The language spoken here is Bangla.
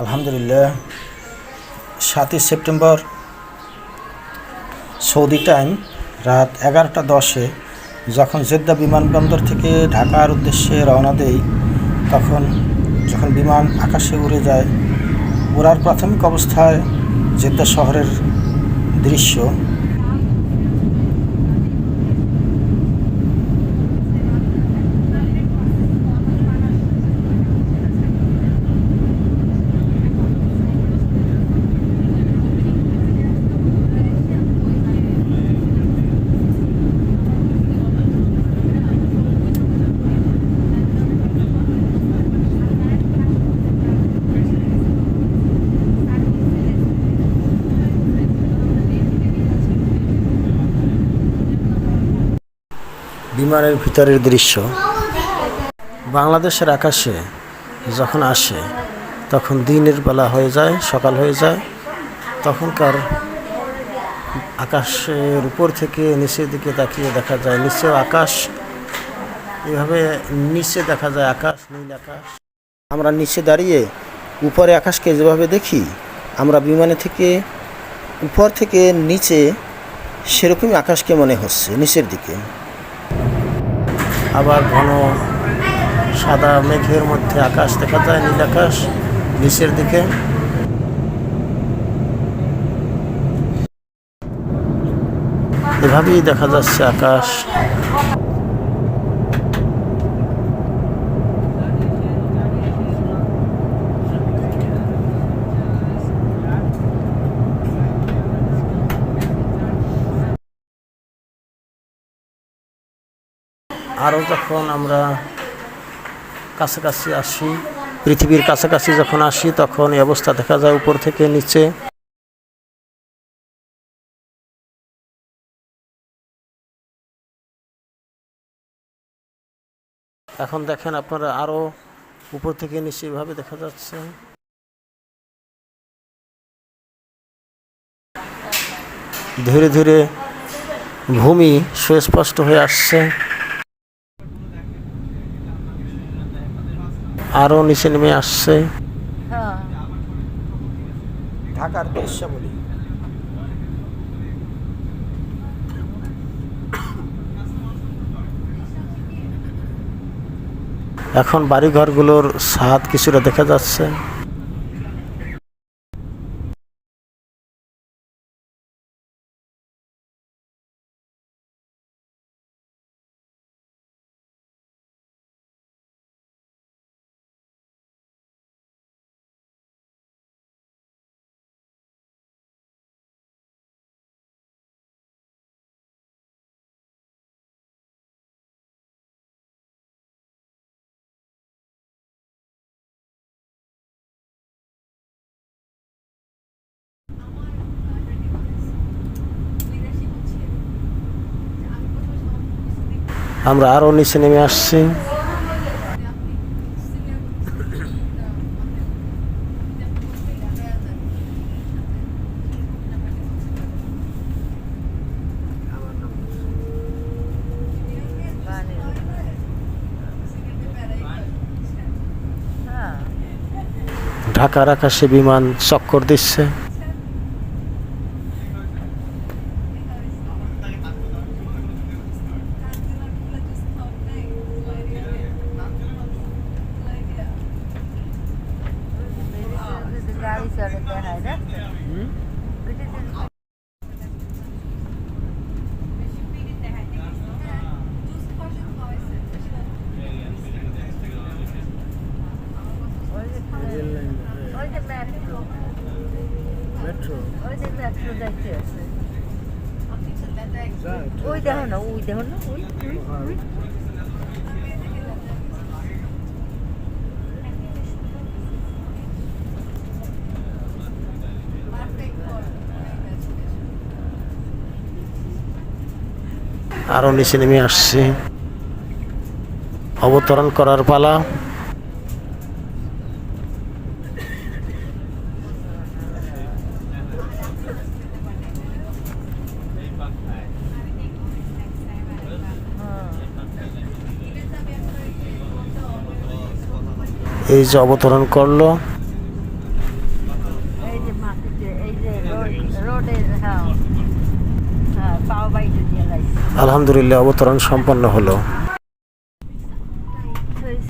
আলহামদুলিল্লাহ 7ই সেপ্টেম্বর সৌদি টাইম রাত 11:10-এ যখন জেদ্দা বিমানবন্দর থেকে ঢাকার উদ্দেশ্যে রওনা দেই, যখন বিমান আকাশে উড়ে যায়, ওড়ার প্রাথমিক অবস্থায় জেদ্দা শহরের দৃশ্য বিমানের ভিতরের দৃশ্য বাংলাদেশের আকাশে যখন আসে তখন দিনের বেলা হয়ে যায়, সকাল হয়ে যায়। তখনকার আকাশের উপর থেকে নিচের দিকে তাকিয়ে দেখা যায় নিচেও আকাশ, এভাবে নিচে দেখা যায় আকাশ, নীল আকাশ। আমরা নিচে দাঁড়িয়ে উপরে আকাশকে যেভাবে দেখি, আমরা বিমানে থেকে উপর থেকে নিচে সেরকমই আকাশকে মনে হচ্ছে নিচের দিকে। আবার ঘন সাদা মেঘের মধ্যে আকাশ দেখা যায়, নীল আকাশ নিচের দিকে। এভাবেই দেখা যাচ্ছে আকাশ। আরও যখন আমরা কাছাকাছি আসি, পৃথিবীর কাছাকাছি যখন আসি, তখন এই অবস্থা দেখা যায় উপর থেকে নিচে। এখন দেখেন আপনারা, আরও উপর থেকে নিচে এভাবে দেখা যাচ্ছে। ধীরে ধীরে ভূমি সুস্পষ্ট হয়ে আসছে, আরো নিচে নেমে আসছে। ঢাকার দৃশ্যাবলী। এখন বাড়িঘরগুলোর ছাদ কিছুটা দেখা যাচ্ছে। আমরা আরো নিচে নেমে আসছি। ঢাকার আকাশে বিমান চক্কর দিচ্ছে। ওই দেখো না, ওই দেখো না, ওই আরো নিচে নেমে আসছি। অবতরণ করার পালা। এই যে অবতরণ করলো, মাটিতে এই যে রোডের হ্যাঁ হ্যাঁ পাও বাইরে দিয়ে লাগছে আলহামদুলিল্লাহ অবতরণ সম্পন্ন হলো।